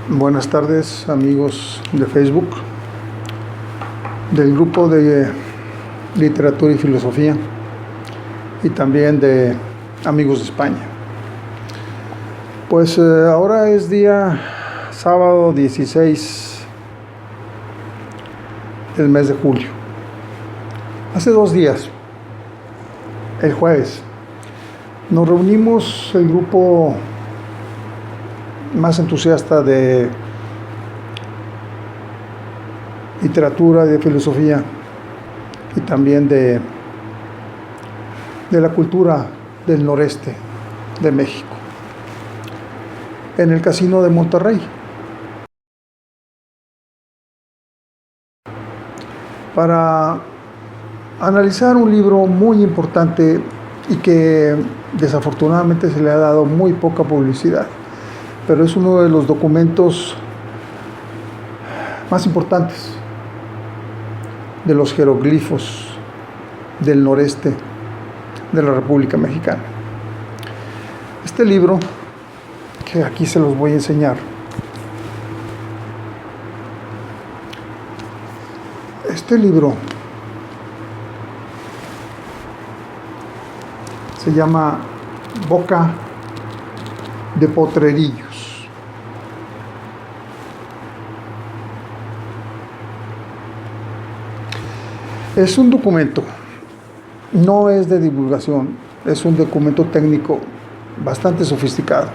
Buenas tardes, amigos de Facebook, del grupo de literatura y filosofía y también de amigos de España. Pues ahora es día sábado 16 del mes de julio. Hace 2 días, el jueves, nos reunimos el grupo más entusiasta de literatura, de filosofía y también de la cultura del noreste de México, en el Casino de Monterrey, para analizar un libro muy importante y que desafortunadamente se le ha dado muy poca publicidad, pero es uno de los documentos más importantes de los jeroglifos del noreste de la República Mexicana. Este libro, que aquí se los voy a enseñar, este libro se llama Boca de Potrerillos. Es un documento, no es de divulgación, es un documento técnico bastante sofisticado.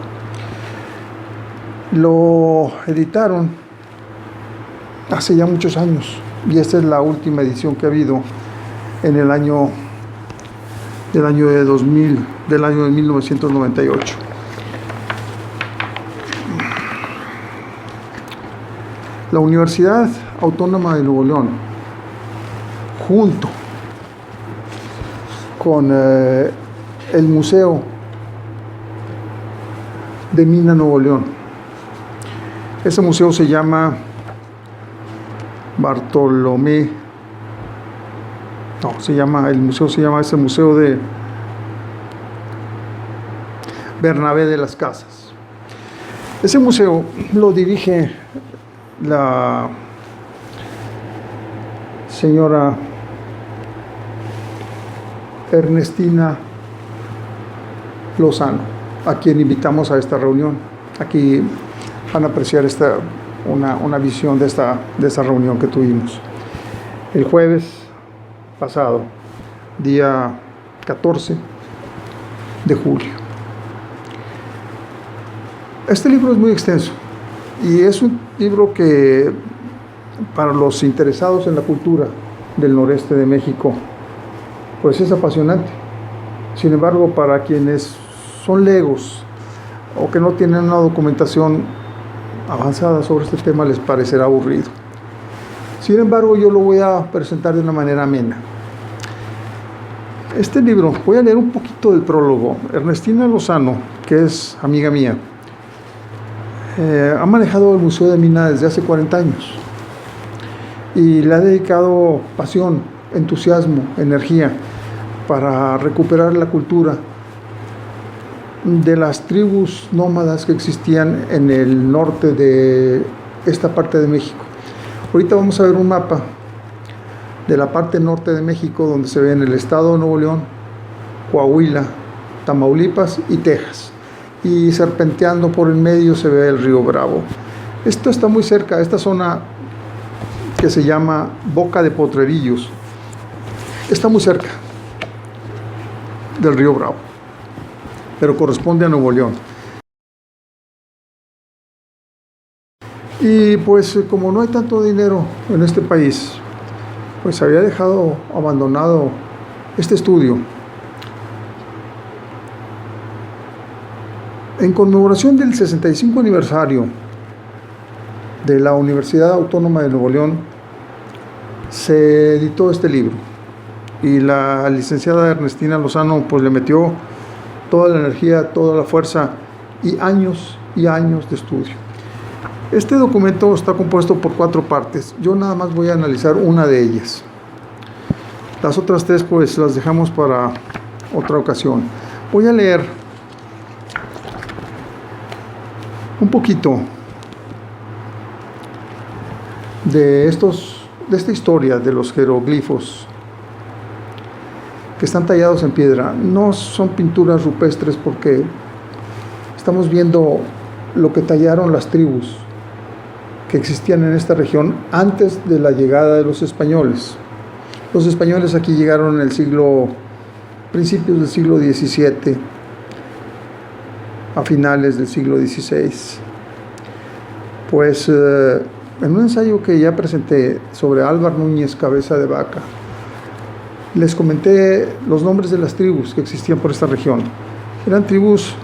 Lo editaron hace ya muchos años y esta es la última edición que ha habido en el año de 1998. La Universidad Autónoma de Nuevo León, junto con el Museo de Mina Nuevo León. Ese museo se llama ese museo de Bernabé de las Casas. Ese museo lo dirige la señora Ernestina Lozano, a quien invitamos a esta reunión. Aquí van a apreciar una visión de esta reunión que tuvimos el jueves pasado, día 14 de julio. Este libro es muy extenso y es un libro que, para los interesados en la cultura del noreste de México, pues es apasionante. Sin embargo, para quienes son legos o que no tienen una documentación avanzada sobre este tema, les parecerá aburrido. Sin embargo, yo lo voy a presentar de una manera amena. Este libro, voy a leer un poquito del prólogo. Ernestina Lozano, que es amiga mía, ha manejado el Museo de Mina desde hace 40 años y le ha dedicado pasión, entusiasmo, energía para recuperar la cultura de las tribus nómadas que existían en el norte de esta parte de México. Ahorita vamos a ver un mapa de la parte norte de México, donde se ve en el estado de Nuevo León, Coahuila, Tamaulipas y Texas, y serpenteando por el medio se ve el río Bravo. Esto está muy cerca, esta zona que se llama Boca de Potrerillos, está muy cerca del río Bravo, pero corresponde a Nuevo León. Y pues como no hay tanto dinero en este país, pues había dejado abandonado este estudio. En conmemoración del 65 aniversario de la Universidad Autónoma de Nuevo León, se editó este libro y la licenciada Ernestina Lozano pues le metió toda la energía, toda la fuerza y años de estudio. Este documento está compuesto por 4 partes. Yo nada más voy a analizar una de ellas. Las otras 3 pues las dejamos para otra ocasión. Voy a leer un poquito de esta historia de los jeroglifos que están tallados en piedra. No son pinturas rupestres porque estamos viendo lo que tallaron las tribus que existían en esta región antes de la llegada de los españoles. Los españoles aquí llegaron en principios del siglo XVII, a finales del siglo XVI. Pues en un ensayo que ya presenté sobre Álvar Núñez Cabeza de Vaca, les comenté los nombres de las tribus que existían por esta región. Eran tribus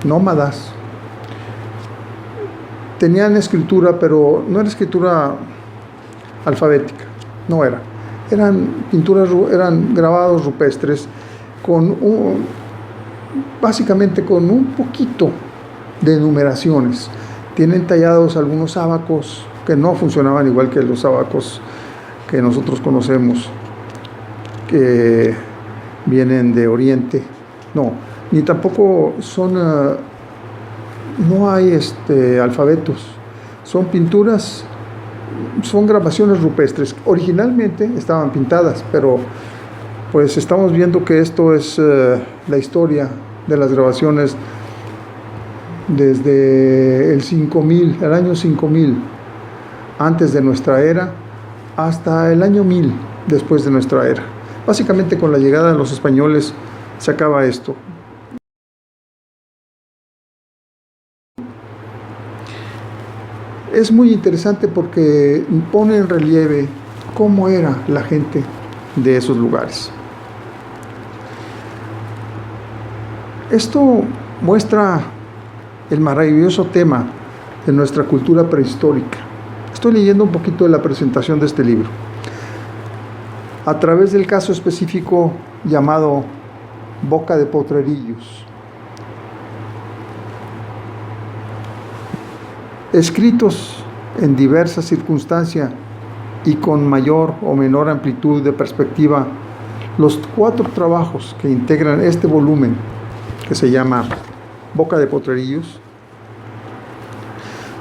nómadas. Tenían escritura, pero no era escritura alfabética, no era. Eran grabados rupestres básicamente con un poquito de numeraciones. Tienen tallados algunos ábacos que no funcionaban igual que los ábacos que nosotros conocemos, que vienen de Oriente. No, ni tampoco no hay alfabetos. Son pinturas, son grabaciones rupestres. Originalmente estaban pintadas, pero pues estamos viendo que esto es la historia de las grabaciones desde el año 5000 antes de nuestra era hasta el año 1000 después de nuestra era. Básicamente con la llegada de los españoles se acaba esto. Es muy interesante porque pone en relieve cómo era la gente de esos lugares. Esto muestra el maravilloso tema de nuestra cultura prehistórica. Estoy leyendo un poquito de la presentación de este libro. A través del caso específico llamado Boca de Potrerillos. Escritos en diversas circunstancias y con mayor o menor amplitud de perspectiva, los 4 trabajos que integran este volumen, que se llama Boca de Potrerillos,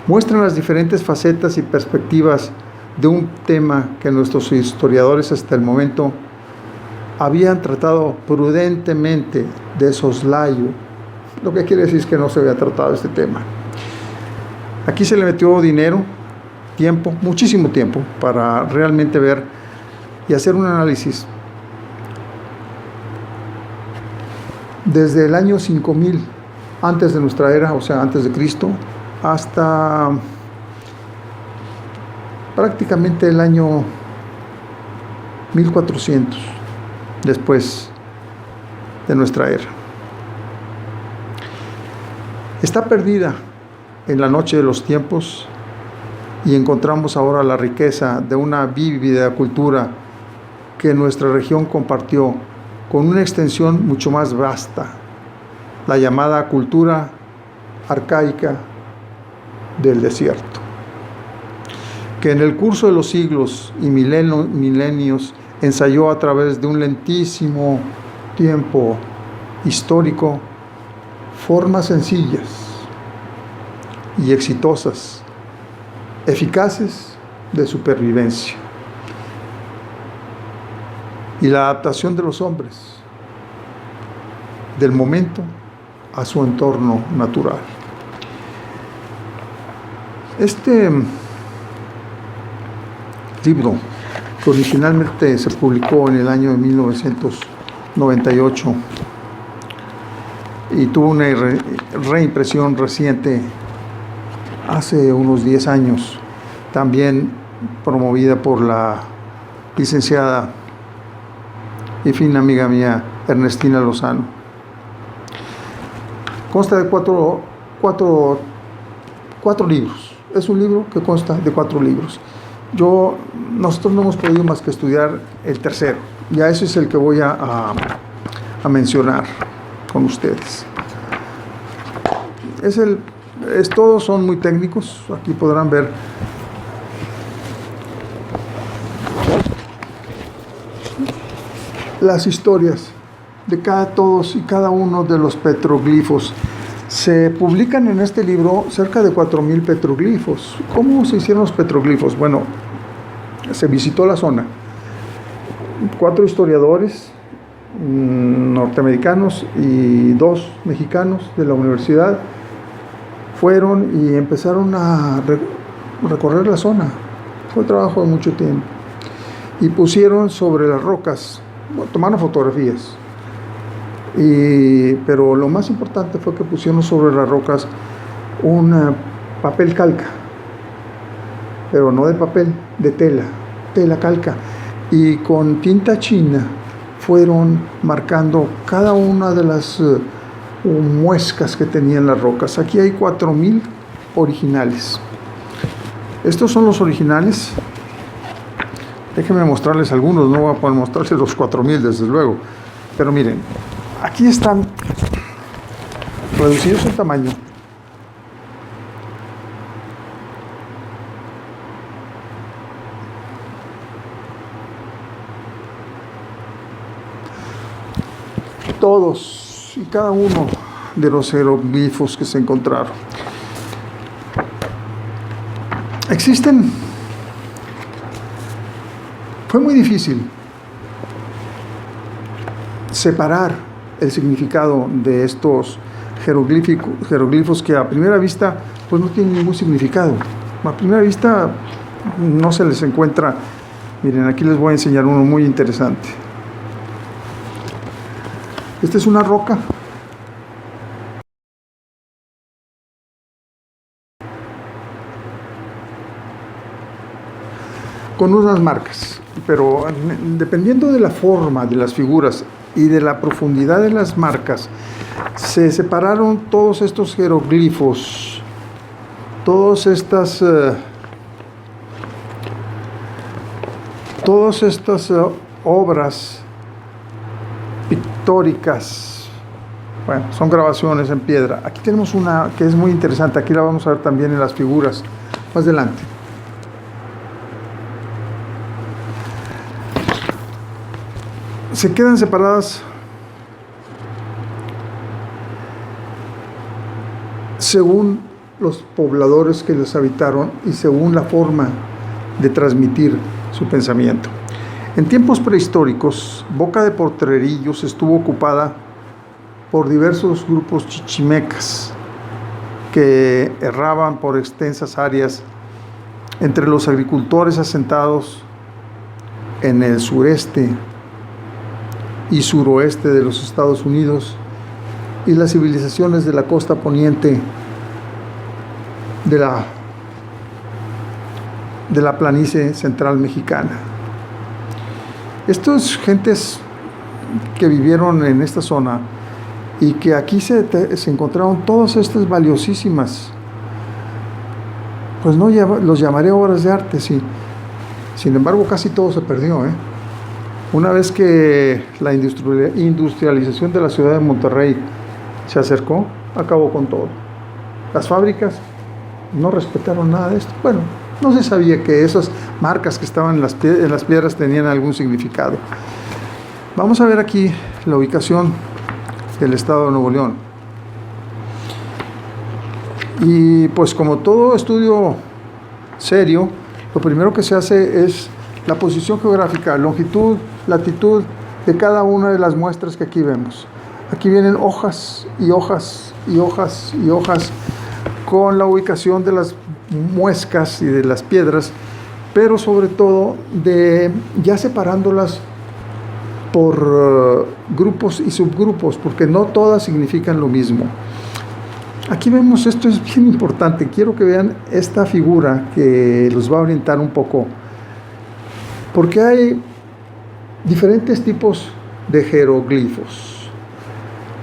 muestran las diferentes facetas y perspectivas de un tema que nuestros historiadores hasta el momento habían tratado prudentemente de soslayo, lo que quiere decir es que no se había tratado este tema. Aquí se le metió dinero, tiempo, muchísimo tiempo, para realmente ver y hacer un análisis. Desde el año 5000 antes de nuestra era, o sea, antes de Cristo, hasta prácticamente el año 1400 después de nuestra era. Está perdida en la noche de los tiempos y encontramos ahora la riqueza de una vívida cultura que nuestra región compartió con una extensión mucho más vasta, la llamada cultura arcaica del desierto, que en el curso de los siglos y milenios ensayó a través de un lentísimo tiempo histórico formas sencillas y exitosas, eficaces de supervivencia y la adaptación de los hombres del momento a su entorno natural. Este libro, que originalmente se publicó en el año de 1998 y tuvo una reimpresión reciente hace unos 10 años, también promovida por la licenciada y fina amiga mía Ernestina Lozano. Consta de cuatro libros. Es un libro que consta de 4 libros. Nosotros no hemos podido más que estudiar el tercero. Ya ese es el que voy a mencionar con ustedes. Todos son muy técnicos. Aquí podrán ver las historias de todos y cada uno de los petroglifos. Se publican en este libro cerca de 4000 petroglifos. ¿Cómo se hicieron los petroglifos? Bueno, se visitó la zona. 4 historiadores norteamericanos y 2 mexicanos de la universidad fueron y empezaron a recorrer la zona. Fue trabajo de mucho tiempo. Y pusieron sobre las rocas, tomaron fotografías. Pero lo más importante fue que pusieron sobre las rocas un papel calca, pero no de papel, de tela calca. Y con tinta china fueron marcando cada una de las muescas que tenían las rocas. Aquí hay 4000 originales. Estos son los originales. Déjenme mostrarles algunos, no voy a poder mostrarles los 4000 desde luego. Pero miren, aquí están reducidos en tamaño. Todos y cada uno de los jeroglifos que se encontraron. Existen. Fue muy difícil separar el significado de estos jeroglifos que a primera vista pues no tienen ningún significado. A primera vista no se les encuentra. Miren, aquí les voy a enseñar uno muy interesante. Esta es una roca con unas marcas, pero dependiendo de la forma de las figuras y de la profundidad de las marcas, se separaron todos estos jeroglifos, todas estas obras pictóricas. Bueno, son grabaciones en piedra. Aquí tenemos una que es muy interesante, aquí la vamos a ver también en las figuras más adelante. Se quedan separadas según los pobladores que los habitaron y según la forma de transmitir su pensamiento. En tiempos prehistóricos, Boca de Potrerillos estuvo ocupada por diversos grupos chichimecas que erraban por extensas áreas entre los agricultores asentados en el sureste y suroeste de los Estados Unidos y las civilizaciones de la costa poniente de la planicie central mexicana. Estas gentes que vivieron en esta zona y que aquí se encontraron todas estas valiosísimas, pues no los llamaré obras de arte, sí. Sin embargo, casi todo se perdió, Una vez que la industrialización de la ciudad de Monterrey se acercó, acabó con todo. Las fábricas no respetaron nada de esto. Bueno, no se sabía que esas marcas que estaban en las piedras tenían algún significado. Vamos a ver aquí la ubicación del estado de Nuevo León. Y pues como todo estudio serio, lo primero que se hace es la posición geográfica, longitud, latitud de cada una de las muestras que aquí vemos. Aquí vienen hojas y hojas y hojas y hojas con la ubicación de las muescas y de las piedras, pero sobre todo ya separándolas por grupos y subgrupos, porque no todas significan lo mismo. Aquí vemos, esto es bien importante, quiero que vean esta figura que los va a orientar un poco, porque hay diferentes tipos de jeroglifos.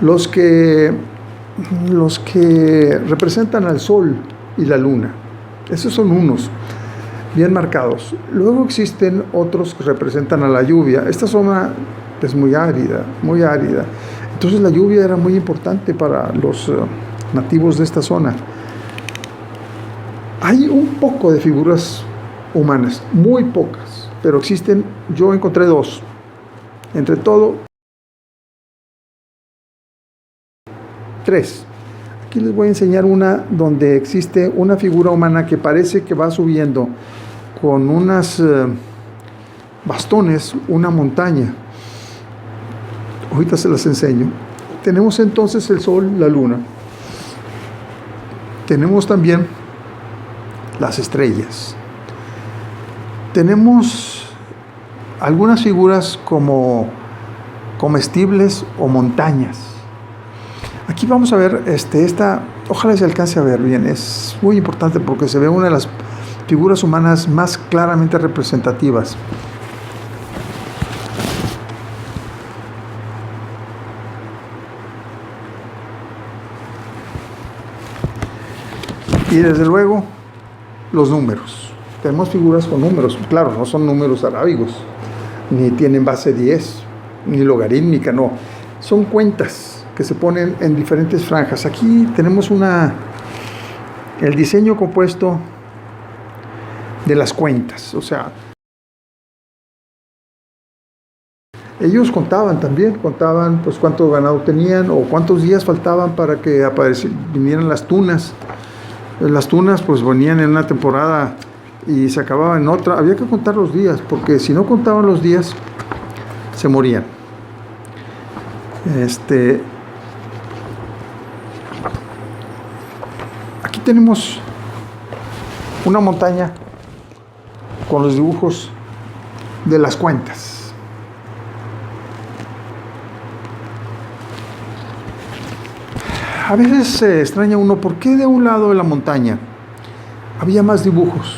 Los que representan al sol y la luna, esos son unos bien marcados. Luego existen otros que representan a la lluvia. Esta zona es muy árida, muy árida. Entonces la lluvia era muy importante para los nativos de esta zona. Hay un poco de figuras humanas, muy pocas, pero existen. Yo encontré 2. Entre todo, 3. Aquí les voy a enseñar una donde existe una figura humana que parece que va subiendo con unas bastones una montaña. Ahorita se las enseño. Tenemos entonces el sol, la luna. Tenemos también las estrellas. Tenemos algunas figuras como comestibles o montañas. Aquí vamos a ver esta, ojalá se alcance a ver bien, es muy importante porque se ve una de las figuras humanas más claramente representativas. Y desde luego, los números. Tenemos figuras con números, claro, no son números arábigos, ni tienen base 10, ni logarítmica, no. Son cuentas que se ponen en diferentes franjas. Aquí tenemos el diseño compuesto de las cuentas, o sea, ellos contaban pues cuánto ganado tenían o cuántos días faltaban para que vinieran las tunas. Las tunas pues venían en una temporada y se acababan en otra. Había que contar los días, porque si no contaban los días, se morían. Aquí tenemos una montaña con los dibujos de las cuentas. A veces se extraña uno por qué de un lado de la montaña había más dibujos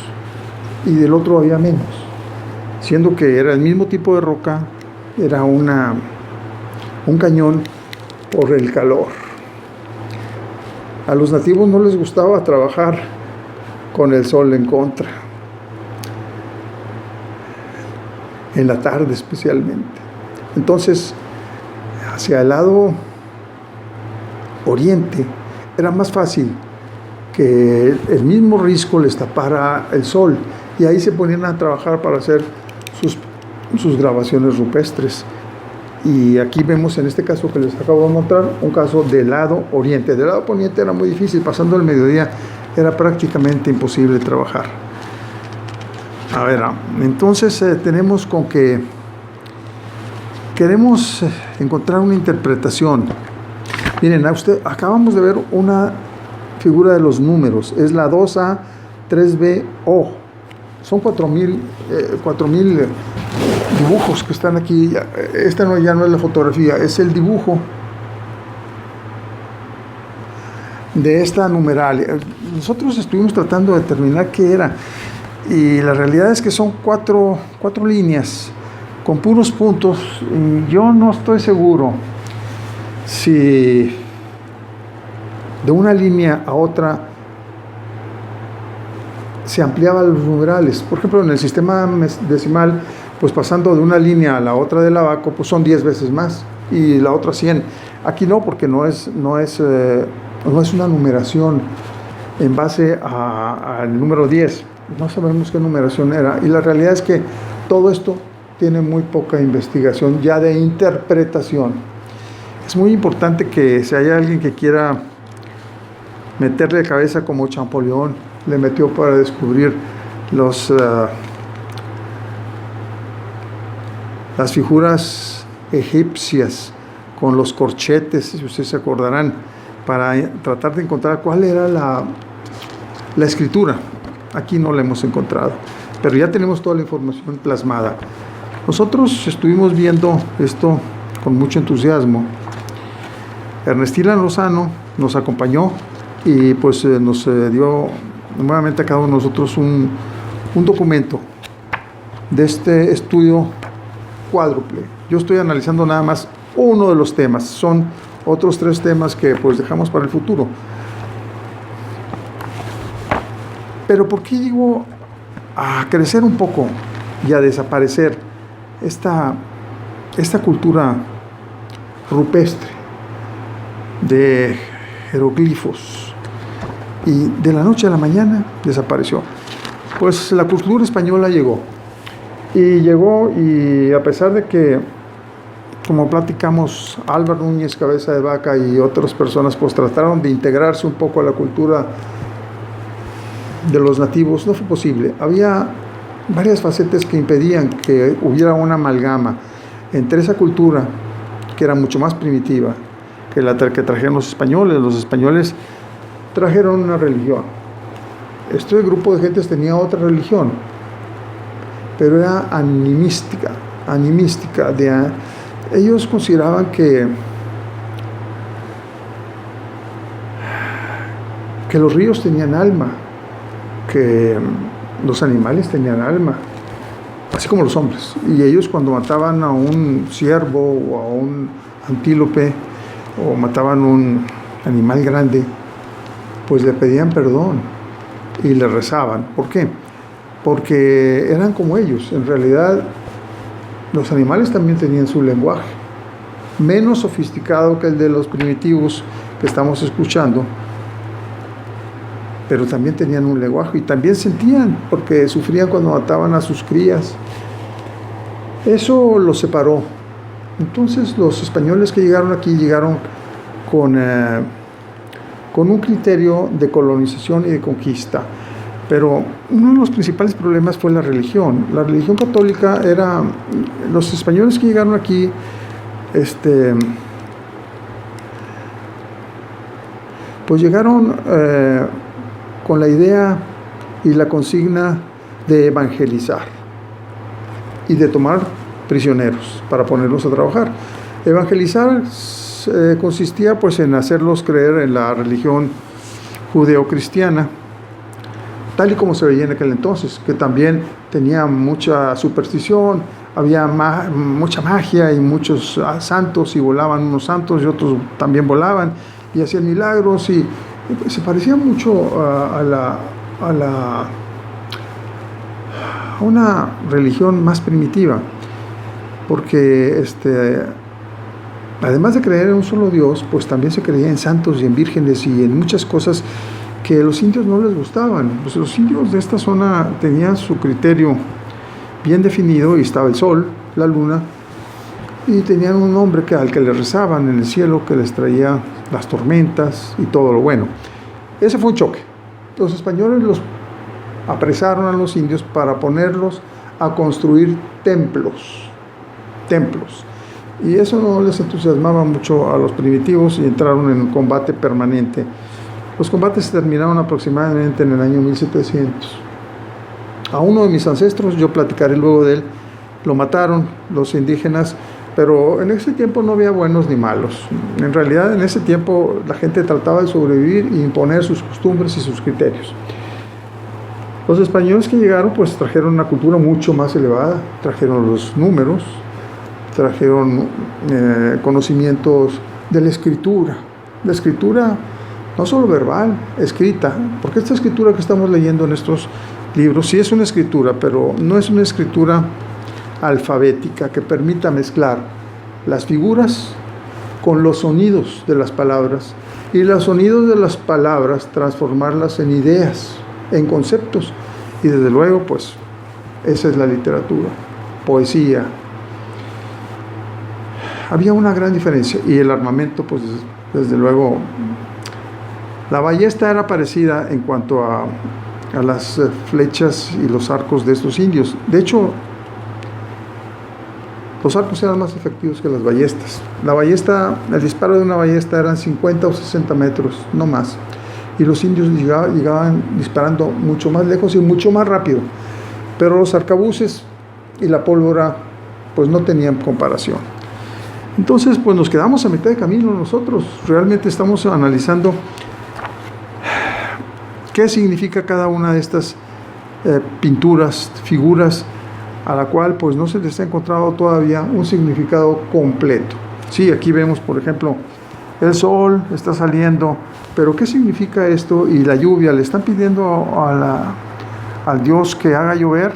y del otro había menos, siendo que era el mismo tipo de roca, era un cañón por el calor. A los nativos no les gustaba trabajar con el sol en contra, en la tarde especialmente. Entonces, hacia el lado oriente era más fácil que el mismo risco les tapara el sol, y ahí se ponían a trabajar para hacer sus grabaciones rupestres. Y aquí vemos en este caso que les acabo de mostrar un caso del lado oriente. Del lado poniente era muy difícil, pasando el mediodía era prácticamente imposible trabajar. A ver, entonces tenemos con que queremos encontrar una interpretación. Miren, acabamos de ver una figura de los números, es la 2A 3BO. Son 4,000 dibujos que están aquí. Esta ya no es la fotografía, es el dibujo de esta numeral. Nosotros estuvimos tratando de determinar qué era, y la realidad es que son cuatro líneas con puros puntos, y yo no estoy seguro si de una línea a otra se ampliaban los numerales. Por ejemplo, en el sistema decimal, pues pasando de una línea a la otra del abaco, pues son 10 veces más, y la otra 100. Aquí no, porque no es una numeración en base al número 10. No sabemos qué numeración era, y la realidad es que todo esto tiene muy poca investigación ya de interpretación. Es muy importante que si hay alguien que quiera meterle cabeza como Champollion le metió para descubrir las figuras egipcias con los corchetes, si ustedes se acordarán, para tratar de encontrar cuál era la escritura. Aquí no la hemos encontrado, pero ya tenemos toda la información plasmada. Nosotros estuvimos viendo esto con mucho entusiasmo. Ernestina Lozano nos acompañó y pues nos dio nuevamente a cada uno de nosotros un documento de este estudio cuádruple. Yo estoy analizando nada más uno de los temas, son otros 3 temas que pues dejamos para el futuro. Pero ¿por qué digo a crecer un poco y a desaparecer esta cultura rupestre de jeroglifos, y de la noche a la mañana desapareció? Pues la cultura española llegó, y a pesar de que, como platicamos, Álvaro Núñez Cabeza de Vaca y otras personas pues trataron de integrarse un poco a la cultura de los nativos, no fue posible. Había varias facetas que impedían que hubiera una amalgama entre esa cultura, que era mucho más primitiva que la que trajeron los españoles. Los españoles trajeron una religión. Este grupo de gentes tenía otra religión, pero era animística. Ellos consideraban que los ríos tenían alma, que los animales tenían alma, así como los hombres. Y ellos, cuando mataban a un ciervo o a un antílope, o mataban un animal grande, pues le pedían perdón y le rezaban. ¿Por qué? Porque eran como ellos. En realidad, los animales también tenían su lenguaje, menos sofisticado que el de los primitivos que estamos escuchando, pero también tenían un lenguaje y también sentían, porque sufrían cuando mataban a sus crías. Eso los separó. Entonces los españoles que llegaron aquí llegaron con un criterio de colonización y de conquista. Pero uno de los principales problemas fue la religión. La religión católica era... Los españoles que llegaron aquí, pues llegaron con la idea y la consigna de evangelizar y de tomar prisioneros para ponerlos a trabajar. Evangelizar consistía pues en hacerlos creer en la religión judeocristiana, tal y como se veía en aquel entonces, que también tenía mucha superstición, había mucha magia y muchos santos, y volaban unos santos y otros también volaban y hacían milagros, y se parecía mucho a una religión más primitiva, porque además de creer en un solo Dios, pues también se creía en santos y en vírgenes y en muchas cosas que a los indios no les gustaban. Pues los indios de esta zona tenían su criterio bien definido, y estaba el sol, la luna, y tenían un hombre al que le rezaban en el cielo, que les traía las tormentas y todo lo bueno. Ese fue un choque. Los españoles los apresaron a los indios para ponerlos a construir templos, y eso no les entusiasmaba mucho a los primitivos, y entraron en un combate permanente. Los combates se terminaron aproximadamente en el año 1700. A uno de mis ancestros, yo platicaré luego de él, lo mataron los indígenas, pero en ese tiempo no había buenos ni malos. En realidad, en ese tiempo la gente trataba de sobrevivir e imponer sus costumbres y sus criterios. Los españoles que llegaron pues trajeron una cultura mucho más elevada, trajeron los números, trajeron conocimientos de la escritura no solo verbal, escrita, porque esta escritura que estamos leyendo en estos libros sí es una escritura, pero no es una escritura alfabética que permita mezclar las figuras con los sonidos de las palabras, y los sonidos de las palabras transformarlas en ideas, en conceptos, y desde luego pues esa es la literatura, poesía. Había una gran diferencia, y el armamento pues desde luego, la ballesta era parecida en cuanto a las flechas y los arcos de estos indios. De hecho, los arcos eran más efectivos que las ballestas. El disparo de una ballesta eran 50 o 60 metros, no más. Y los indios llegaban disparando mucho más lejos y mucho más rápido. Pero los arcabuces y la pólvora, pues no tenían comparación. Entonces, pues nos quedamos a mitad de camino nosotros. Realmente estamos analizando qué significa cada una de estas pinturas, figuras, a la cual pues no se les ha encontrado todavía un significado completo. Sí, aquí vemos, por ejemplo, el sol está saliendo, pero ¿qué significa esto? Y la lluvia, le están pidiendo al Dios que haga llover.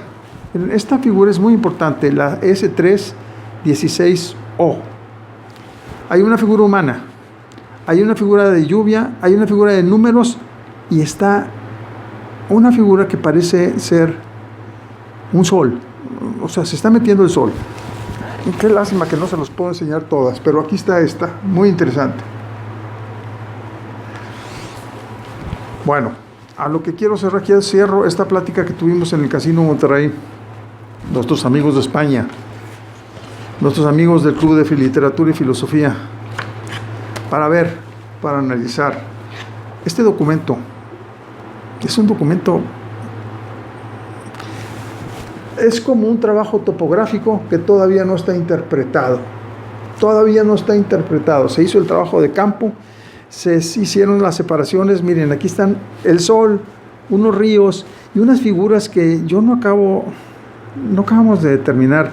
Esta figura es muy importante, la S316O. Hay una figura humana, hay una figura de lluvia, hay una figura de números, y está una figura que parece ser un sol. O sea, se está metiendo el sol. Y qué lástima que no se los puedo enseñar todas, pero aquí está esta, muy interesante. Bueno, a lo que quiero cerrar, aquí cierro esta plática que tuvimos en el Casino Monterrey, nuestros amigos de España, nuestros amigos del Club de Literatura y Filosofía, para analizar. Este documento es un documento, es como un trabajo topográfico que todavía no está interpretado. Se hizo el trabajo de campo, se hicieron las separaciones. Miren, aquí están el sol, unos ríos y unas figuras que no acabamos de determinar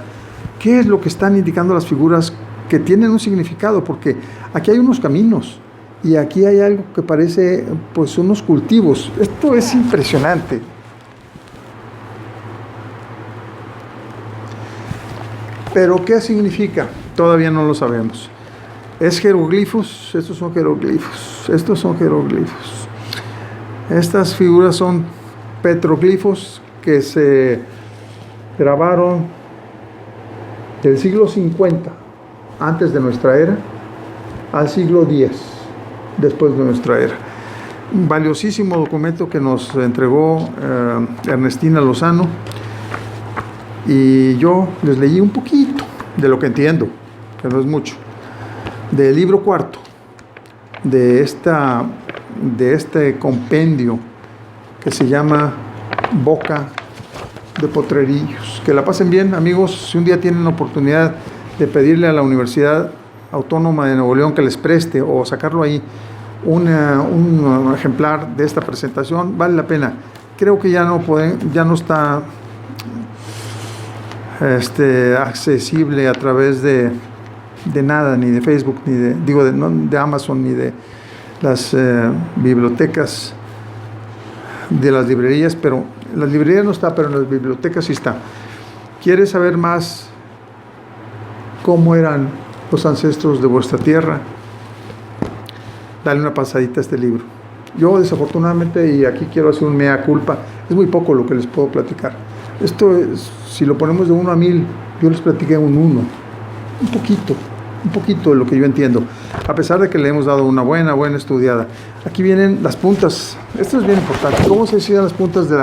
qué es lo que están indicando las figuras, que tienen un significado, porque aquí hay unos caminos y aquí hay algo que parece pues unos cultivos. Esto es impresionante. Pero ¿qué significa? Todavía no lo sabemos. ¿Es jeroglifos? Estos son jeroglifos. Estas figuras son petroglifos que se grabaron del siglo 50 antes de nuestra era al siglo 10 después de nuestra era. Un valiosísimo documento que nos entregó Ernestina Lozano, y yo les leí un poquito de lo que entiendo, que no es mucho, del libro cuarto de este compendio que se llama Boca de Potrerillos. Que la pasen bien, amigos. Si un día tienen la oportunidad de pedirle a la Universidad Autónoma de Nuevo León que les preste o sacarlo ahí un ejemplar de esta presentación, vale la pena. Creo que ya no está accesible a través de nada, ni de Facebook, ni de Amazon, ni de las bibliotecas, de las librerías, pero en las librerías no está, pero en las bibliotecas sí está. ¿Quieres saber más cómo eran los ancestros de vuestra tierra? Dale una pasadita a este libro. Yo desafortunadamente, y aquí quiero hacer un mea culpa, es muy poco lo que les puedo platicar. Esto es, si lo ponemos de 1 a 1000, yo les platiqué un 1, un poquito de lo que yo entiendo, a pesar de que le hemos dado una buena estudiada. Aquí vienen las puntas. Esto es bien importante. ¿Cómo se decían las puntas de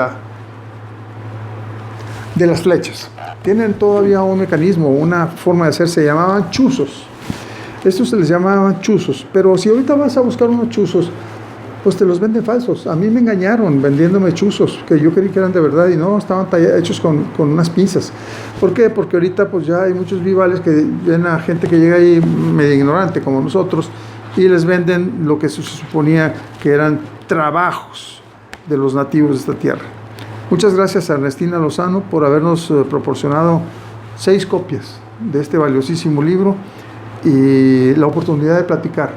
las flechas? Tienen todavía un mecanismo, una forma de hacer, se llamaban chuzos. Estos se les llamaban chuzos, pero si ahorita vas a buscar unos chuzos, pues te los venden falsos. A mí me engañaron vendiéndome chuzos, que yo creí que eran de verdad y no, estaban hechos con unas pinzas. ¿Por qué? Porque ahorita pues ya hay muchos vivales que ven a gente que llega ahí medio ignorante como nosotros y les venden lo que se suponía que eran trabajos de los nativos de esta tierra. Muchas gracias a Ernestina Lozano por habernos proporcionado 6 copias de este valiosísimo libro y la oportunidad de platicar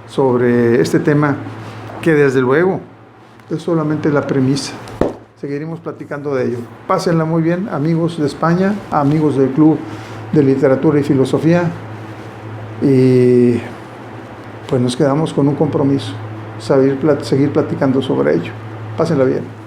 sobre este tema, que desde luego es solamente la premisa. Seguiremos platicando de ello. Pásenla muy bien, amigos de España, amigos del Club de Literatura y Filosofía, y pues nos quedamos con un compromiso, seguir platicando sobre ello. Pásenla bien.